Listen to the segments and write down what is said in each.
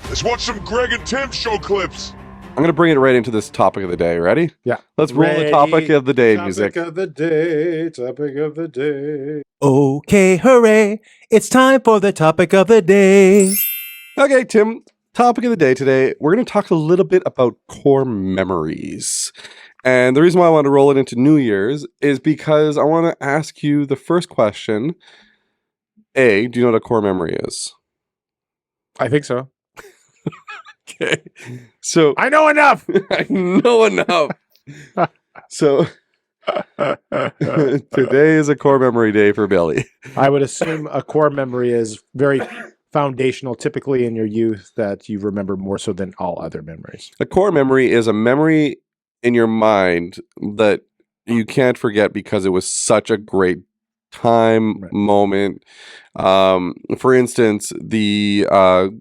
Let's watch some Greg and Tim show clips. I'm going to bring it right into this topic of the day. Ready? Yeah. Let's roll the topic of the day music. Topic of the day. Topic of the day. Okay, hooray. It's time for the topic of the day. Okay, Tim, topic of the day today. We're going to talk a little bit about core memories. And the reason why I want to roll it into New Year's is because I want to ask you the first question. A, do you know what a core memory is? I think so. Okay. So I know enough. I know enough. So today is a core memory day for Billy. I would assume a core memory is very foundational, typically in your youth, that you remember more so than all other memories. A core memory is a memory in your mind that you can't forget because it was such a great time, moment. For instance, the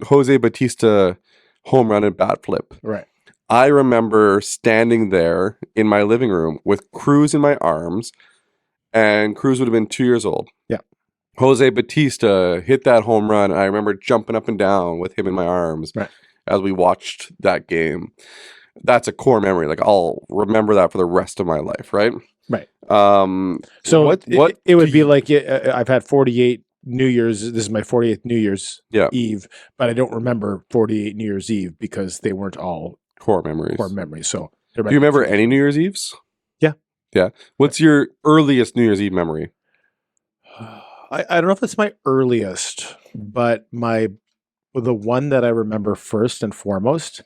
Jose Bautista home run and bat flip. Right. I remember standing there in my living room with Cruz in my arms, and Cruz would have been 2 years old. Yeah. Jose Bautista hit that home run, and I remember jumping up and down with him in my arms as we watched that game. That's a core memory. Like, I'll remember that for the rest of my life, right? Right. So what it would be like I've had 48 New Year's. This is my 48th New Year's Eve, but I don't remember 48 New Year's Eve because they weren't all core memories. So, do you remember any New Year's Eves? Yeah. Yeah. What's your earliest New Year's Eve memory? I don't know if it's my earliest, but the one that I remember first and foremost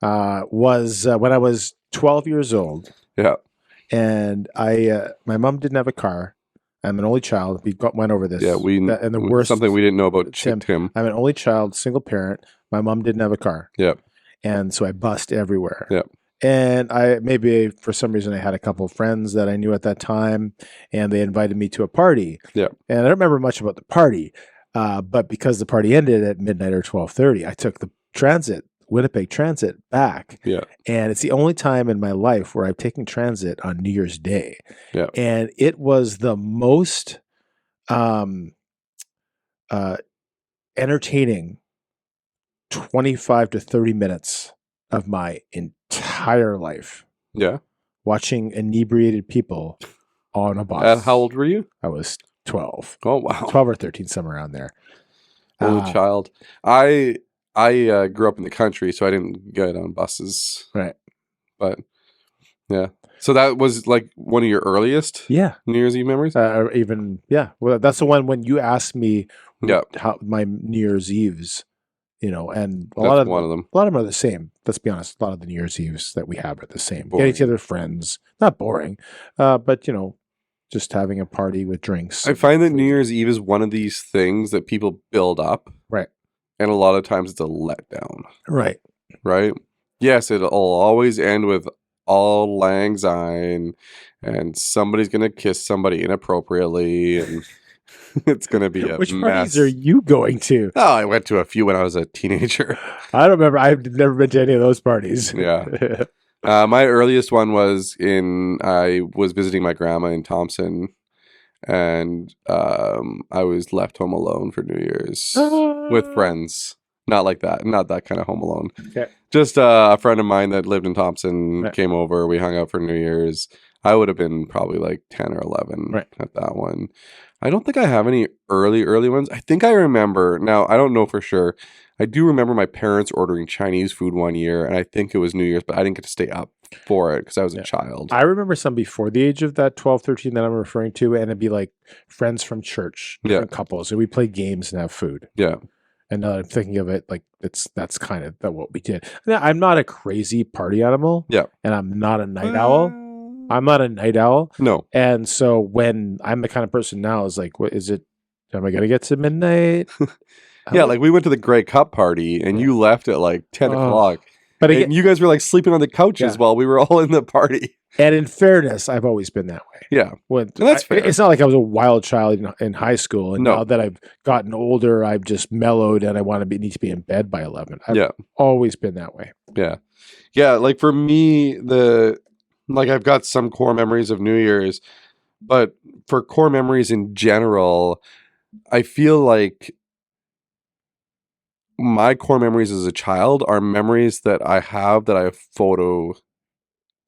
was when I was 12 years old. Yeah. And my mom didn't have a car. I'm an only child. We went over this. Yeah, and the worst something we didn't know about Tim. I'm an only child, single parent. My mom didn't have a car. Yeah. And so I bussed everywhere. Yeah. And for some reason I had a couple of friends that I knew at that time, and they invited me to a party. Yeah. And I don't remember much about the party, but because the party ended at midnight or 12:30, I took the Winnipeg Transit back. Yeah. And it's the only time in my life where I've taken transit on New Year's Day. Yeah. And it was the most entertaining 25 to 30 minutes of my entire life. Yeah. Watching inebriated people on a bus. How old were you? I was 12. Oh, wow. 12 or 13, somewhere around there. Only child. I grew up in the country, so I didn't get on buses. Right. But yeah. So that was like one of your earliest New Year's Eve memories? Well, that's the one when you asked me how my New Year's Eves, and a That's lot of one of them. A lot of them are the same. Let's be honest. A lot of the New Year's Eves that we have are the same. Boring. Getting together with friends. Not boring, but, just having a party with drinks. I find that New Year's Eve is one of these things that people build up. Right. And a lot of times it's a letdown. Right. Right? Yes, it'll always end with all lang syne, and somebody's going to kiss somebody inappropriately, and it's going to be a Which mess. parties are you going to? Oh, I went to a few when I was a teenager. I don't remember. I've never been to any of those parties. Yeah. My earliest one was I was visiting my grandma in Thompson, and I was left home alone for New Year's with friends. Not like that. Not that kind of home alone. Okay. Just a friend of mine that lived in Thompson came over. We hung out for New Year's. I would have been probably like 10 or 11 at that one. I don't think I have any early ones. I think I remember. Now, I don't know for sure. I do remember my parents ordering Chinese food one year, and I think it was New Year's, but I didn't get to stay up for it because I was a child. I remember some before the age of that 12, 13 that I'm referring to, and it'd be like friends from church, different couples, and we play games and have food. Yeah. And now I'm thinking of it like that's kind of what we did. Now, I'm not a crazy party animal. Yeah. And I'm not a night owl. I'm not a night owl. No. And so when I'm the kind of person now is like, what is it? Am I going to get to midnight? Yeah, like we went to the Grey Cup party and you left at like 10 o'clock. But again, you guys were like sleeping on the couches while we were all in the party. And in fairness, I've always been that way. Yeah. That's fair. It's not like I was a wild child in high school. And now that I've gotten older, I've just mellowed and I need to be in bed by 11. I've always been that way. Yeah. Yeah. Like for me, I've got some core memories of New Year's, but for core memories in general, I feel like my core memories as a child are memories that I have photo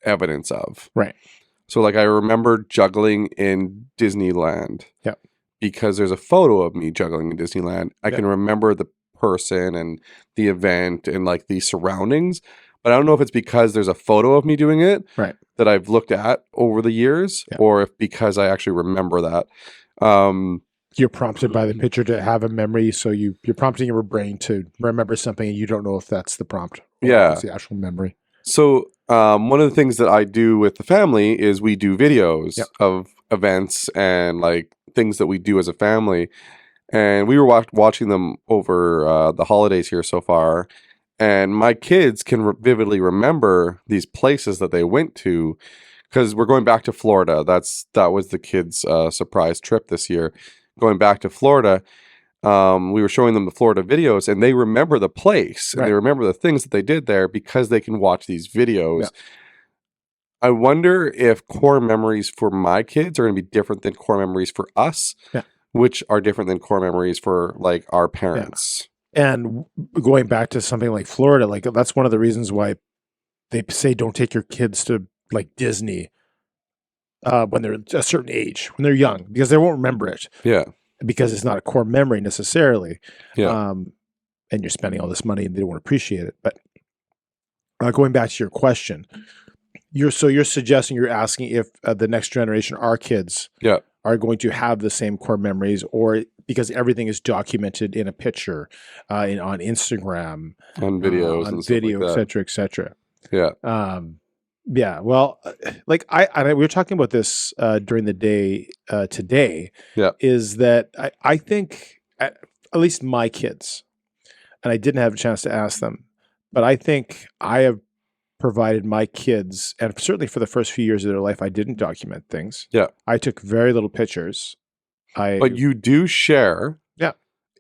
evidence of. Right. So like I remember juggling in Disneyland. Yeah. Because there's a photo of me juggling in Disneyland. I Yeah. can remember the person and the event and like the surroundings, but I don't know if it's because there's a photo of me doing it Right. that I've looked at over the years, Yeah. or if because I actually remember that. You're prompted by the picture to have a memory, so you're prompting your brain to remember something, and you don't know if that's the prompt. Or Yeah. if it's the actual memory. So one of the things that I do with the family is we do videos Yep. of events and like things that we do as a family. And we were watching them over the holidays here so far. And my kids can vividly remember these places that they went to because we're going back to Florida. That was the kids' surprise trip this year. Going back to Florida, we were showing them the Florida videos, and they remember the place and Right. they remember the things that they did there because they can watch these videos. Yeah. I wonder if core memories for my kids are going to be different than core memories for us, which are different than core memories for like our parents. And going back to something like Florida, like that's one of the reasons why they say don't take your kids to like Disney when they're a certain age, when they're young, because they won't remember it. Yeah. Because it's not a core memory necessarily. Yeah. And you're spending all this money and they won't appreciate it. But going back to your question, you're suggesting, you're asking if the next generation, our kids, are going to have the same core memories, or because everything is documented in a picture, on Instagram, on videos, on and video, stuff like that. et cetera. Yeah. Yeah. Well, like we were talking about this during the day today. Yeah. Is that I think at least my kids, and I didn't have a chance to ask them, but I think I have provided my kids, and certainly for the first few years of their life, I didn't document things. Yeah. I took very little pictures. But you do share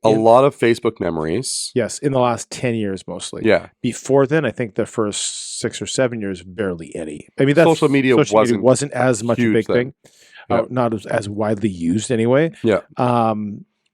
a lot of Facebook memories. Yes, in the last 10 years mostly. Yeah. Before then, I think the first 6 or 7 years, barely any. I mean, social media wasn't as much a big thing. Yeah. Not as widely used anyway. Yeah.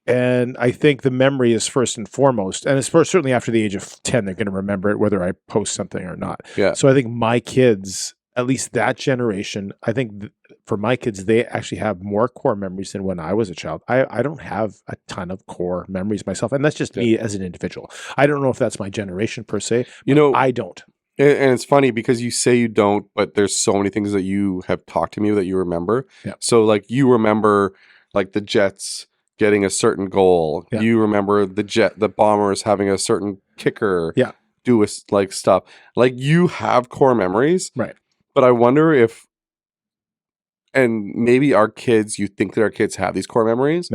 And I think the memory is first and foremost, and it's certainly after the age of 10, they're going to remember it whether I post something or not. Yeah. So I think my kids, at least that generation, I think for my kids, they actually have more core memories than when I was a child. I don't have a ton of core memories myself, and that's just me as an individual. I don't know if that's my generation per se. I don't. And it's funny because you say you don't, but there's so many things that you have talked to me that you remember. Yeah. So like you remember like the Jets getting a certain goal. Yeah. You remember the Bombers having a certain kicker. Yeah. Do like stuff. Like you have core memories. Right. But I wonder if, and maybe our kids, you think that our kids have these core memories,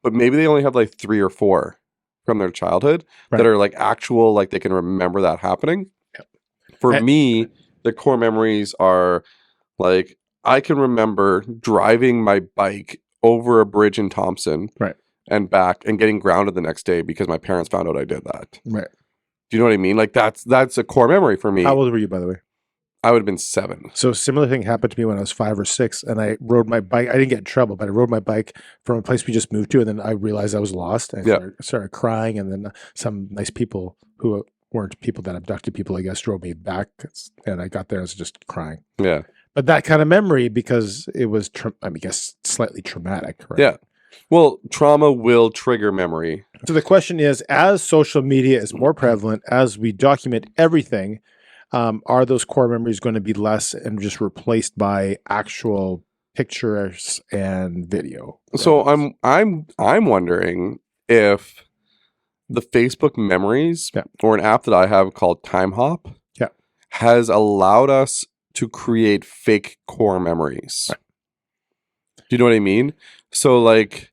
but maybe they only have like 3 or 4 from their childhood that are like actual, like they can remember that happening. For me, the core memories are like, I can remember driving my bike over a bridge in Thompson and back and getting grounded the next day because my parents found out I did that. Right. Do you know what I mean? Like that's a core memory for me. How old were you, by the way? I would have been 7. So a similar thing happened to me when I was 5 or 6, and I rode my bike. I didn't get in trouble, but I rode my bike from a place we just moved to, and then I realized I was lost. And I started crying, and then some nice people who weren't people that abducted people, I guess, drove me back, and I got there, I was just crying. Yeah. But that kind of memory, because it was, I guess, slightly traumatic, right? Yeah. Well, trauma will trigger memory. So the question is, as social media is more prevalent, as we document everything, are those core memories going to be less and just replaced by actual pictures and video? So I'm wondering if the Facebook memories or an app that I have called Time Hop has allowed us to create fake core memories. Right. Do you know what I mean? So like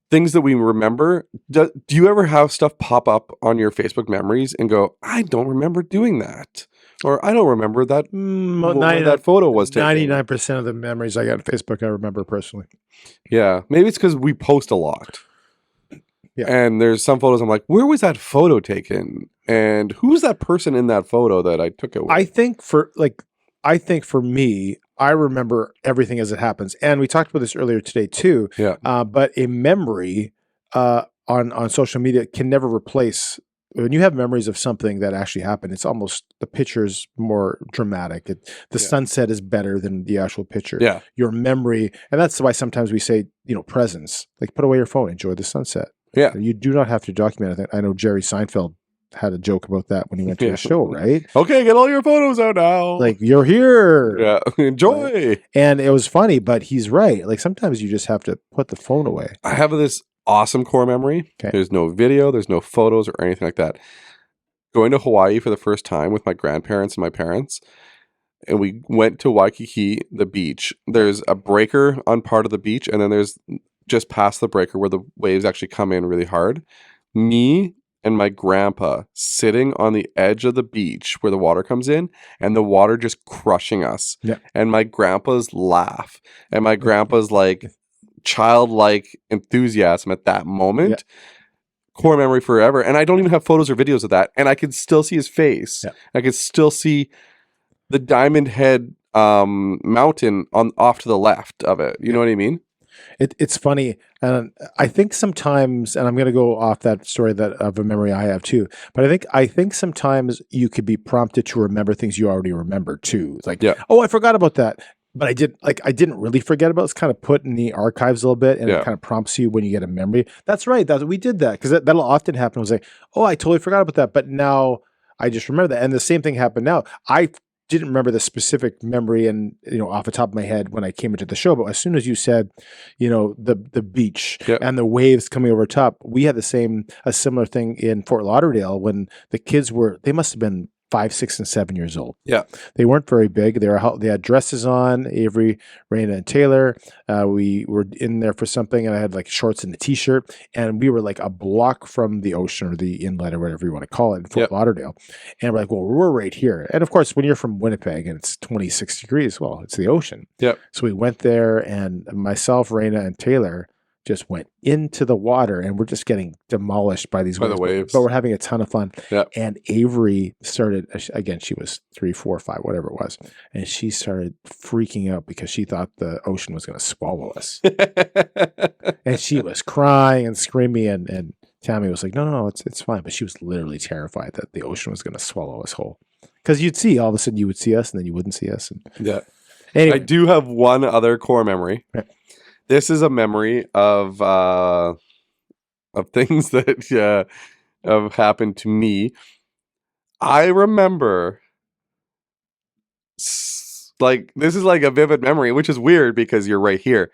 things that we remember, do you ever have stuff pop up on your Facebook memories and go, I don't remember doing that? Or I don't remember that that photo was taken. 99% of the memories I got on Facebook, I remember personally. Yeah. Maybe it's because we post a lot. Yeah. And there's some photos I'm like, where was that photo taken? And who's that person in that photo that I took it with? I think for me, I remember everything as it happens. And we talked about this earlier today too. Yeah. But a memory on social media can never replace when you have memories of something that actually happened, it's almost the picture's more dramatic. The sunset is better than the actual picture. Yeah. Your memory, and that's why sometimes we say, presence. Like, put away your phone, enjoy the sunset. Yeah. You do not have to document it. I know Jerry Seinfeld had a joke about that when he went to a show, right? Okay, get all your photos out now. Like, you're here. Yeah, enjoy. Right? And it was funny, but he's right. Like, sometimes you just have to put the phone away. I have this awesome core memory. Okay. There's no video, there's no photos or anything like that. Going to Hawaii for the first time with my grandparents and my parents, and we went to Waikiki, the beach. There's a breaker on part of the beach, and then there's just past the breaker where the waves actually come in really hard. Me and my grandpa sitting on the edge of the beach where the water comes in, and the water just crushing us. Yeah. And my grandpa's laugh, and my grandpa's like childlike enthusiasm at that moment. Yeah. Core memory forever. And I don't even have photos or videos of that, and I could still see his face. Yeah. I could still see the Diamond Head mountain off to the left of it. You know what I mean? It's funny, and I think sometimes, and I'm going to go off that story of a memory I have too. But I think sometimes you could be prompted to remember things you already remember too. It's like, oh, I forgot about that, but I didn't really forget about it. It's kind of put in the archives a little bit, and it kind of prompts you when you get a memory. That's right. We did that because that'll often happen. It was like, oh, I totally forgot about that, but now I just remember that, and the same thing happened now. I didn't remember the specific memory and off the top of my head when I came into the show, but as soon as you said the beach and the waves coming over top, we had a similar thing in Fort Lauderdale when the kids they must have been 5, 6, and 7 years old. Yeah, they weren't very big. They had dresses on. Avery, Raina, and Taylor. We were in there for something, and I had like shorts and a t-shirt, and we were like a block from the ocean or the inlet or whatever you want to call it in Fort Lauderdale. And we're like, well, we're right here. And of course, when you're from Winnipeg and it's 26 degrees, well, it's the ocean. Yep. So we went there, and myself, Raina, and Taylor just went into the water, and we're just getting demolished by these waves. But we're having a ton of fun. Yep. And Avery started, again, she was 3, 4, 5, whatever it was. And she started freaking out because she thought the ocean was going to swallow us. And she was crying and screaming. And Tammy was like, no, it's fine. But she was literally terrified that the ocean was going to swallow us whole. Because all of a sudden you would see us, and then you wouldn't see us. And anyway. I do have one other core memory. Right. This is a memory of things that have happened to me. I remember, this is like a vivid memory, which is weird because you're right here.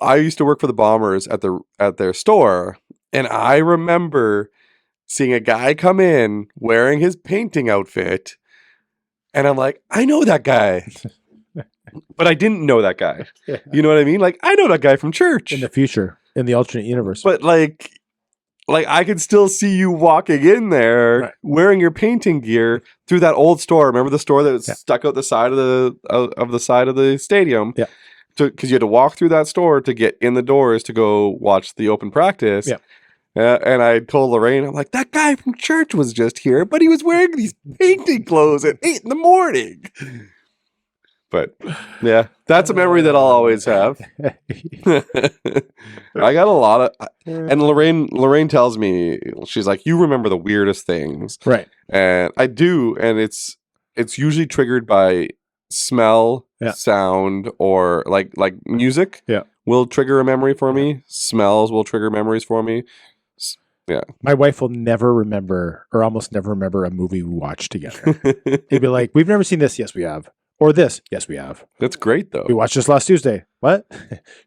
I used to work for the Bombers at their store, and I remember seeing a guy come in wearing his painting outfit, and I'm like, I know that guy. But I didn't know that guy. Yeah. You know what I mean? Like, I know that guy from church. In the future, in the alternate universe. But like I could still see you walking in there wearing your painting gear through that old store. Remember the store that was stuck out the side of the side of the stadium? Yeah. Because you had to walk through that store to get in the doors to go watch the open practice. Yeah. And I told Lorraine, I'm like, that guy from church was just here, but he was wearing these painting clothes at 8 a.m. But yeah, that's a memory that I'll always have. I got a lot of, and Lorraine tells me, she's like, you remember the weirdest things, right? And I do, and it's usually triggered by smell, sound, or like music. Yeah, will trigger a memory for me. Smells will trigger memories for me. Yeah, my wife will never remember, or almost never remember, a movie we watched together. He'd be like, "We've never seen this." Yes, we have. Or this. Yes, we have. That's great, though. We watched this last Tuesday. What?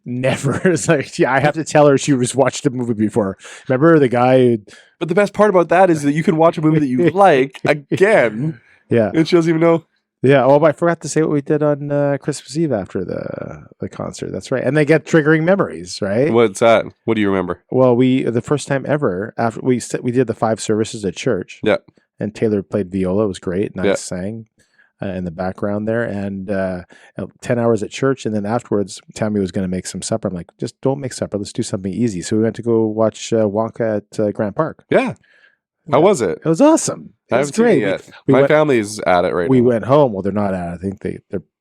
Never. It's like, I have to tell her she was watched a movie before. Remember the guy? But the best part about that is that you can watch a movie that you like again. Yeah. And she doesn't even know. Yeah. Oh, but I forgot to say what we did on Christmas Eve after the concert. That's right. And they get triggering memories, right? What's that? What do you remember? Well, the first time ever, after we did the 5 services at church. Yeah. And Taylor played viola. It was great. And I sang in the background there, and 10 hours at church, and then afterwards Tammy was going to make some supper. I'm like, just don't make supper, let's do something easy. So we went to go watch Wonka at Grant Park. How was it? It was awesome. It was great. Yet. My family's at it right now. We went home. Well, they're not at it. I think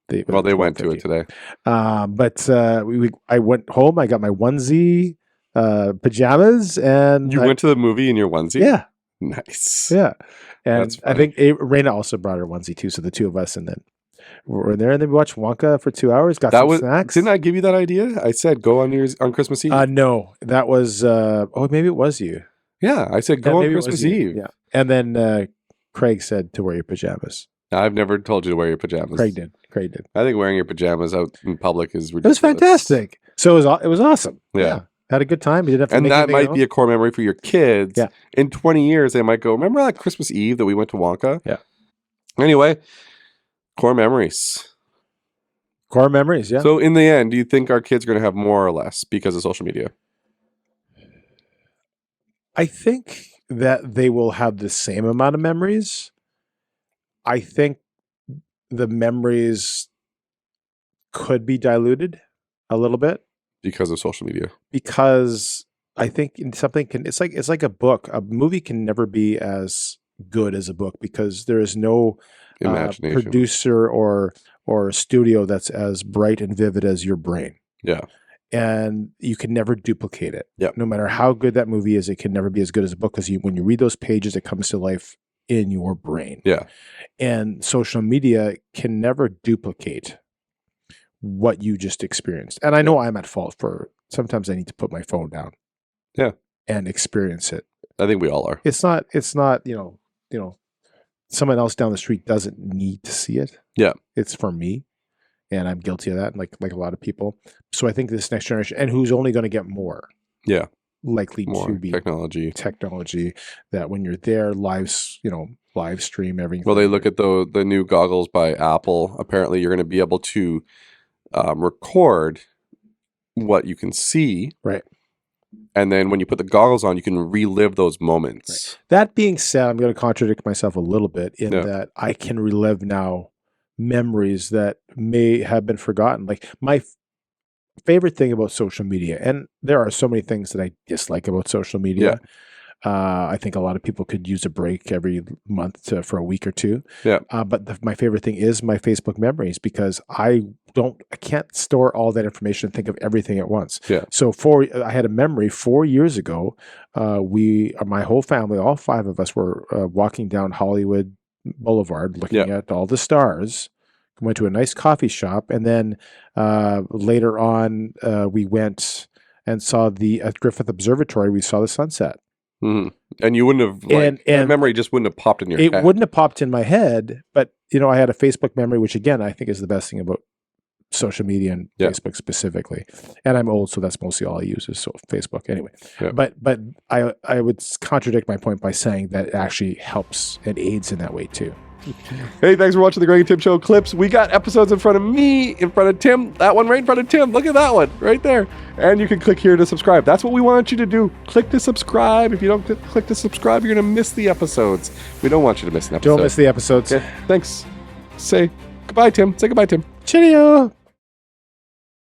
they went to it today. But I went home. I got my onesie pajamas, and You went to the movie in your onesie? Yeah. Nice. Yeah. And That's I think Raina also brought her onesie too. So the two of us, and then we're there, and then we watched Wonka for 2 hours, got some snacks. Didn't I give you that idea? I said, go on Christmas Eve. No, that was, maybe it was you. Yeah. I said, go on Christmas Eve. Yeah. And then Craig said to wear your pajamas. I've never told you to wear your pajamas. Craig did. I think wearing your pajamas out in public is ridiculous. It was fantastic. So it was awesome. Yeah. Had a good time. You didn't have to and make that might else. be a core memory for your kids. Yeah. In 20 years, they might go, remember that Christmas Eve that we went to Wonka? Yeah. Anyway, core memories. Core memories, yeah. So in the end, do you think our kids are going to have more or less because of social media? I think that they will have the same amount of memories. I think the memories could be diluted a little bit. Because of social media. Because I think it's like a book. A movie can never be as good as a book because there is no Imagination. Producer or studio that's as bright and vivid as your brain. Yeah. And you can never duplicate it. Yeah. No matter how good that movie is, it can never be as good as a book because when you read those pages, it comes to life in your brain. Yeah. And social media can never duplicate what you just experienced. And I know I'm at fault for sometimes I need to put my phone down. Yeah. And experience it. I think we all are. It's not, someone else down the street doesn't need to see it. Yeah. It's for me. And I'm guilty of that, like a lot of people. So I think this next generation, and who's only going to get more. Yeah. Likely more to be technology that when you're there, live stream everything. Well, they look at the new goggles by Apple. Apparently, you're going to be able to record what you can see. Right. And then when you put the goggles on, you can relive those moments. Right. That being said, I'm going to contradict myself a little bit in that I can relive now memories that may have been forgotten. Like my favorite thing about social media, and there are so many things that I dislike about social media. I think a lot of people could use a break every month for a week or two. Yeah. But my favorite thing is my Facebook memories because I can't store all that information and think of everything at once. Yeah. So I had a memory 4 years ago. My whole family, all 5 of us were walking down Hollywood Boulevard looking at all the stars. Went to a nice coffee shop, and then later on we went and saw at Griffith Observatory. We saw the sunset. Mm-hmm. And you wouldn't have that memory just wouldn't have popped in your head. It wouldn't have popped in my head, but I had a Facebook memory, which again I think is the best thing about social media and Facebook specifically. And I'm old, so that's mostly all I use is Facebook anyway. Yeah. But I would contradict my point by saying that it actually helps and aids in that way too. Hey, thanks for watching the Greg and Tim Show clips. We got episodes in front of me, in front of Tim, that one right in front of Tim. Look at that one right there. And you can click here to subscribe. That's what we want you to do. Click to subscribe. If you don't click to subscribe, you're going to miss the episodes. We don't want you to miss an episode. Don't miss the episodes. Okay, thanks. Say goodbye, Tim. Say goodbye, Tim. Cheerio.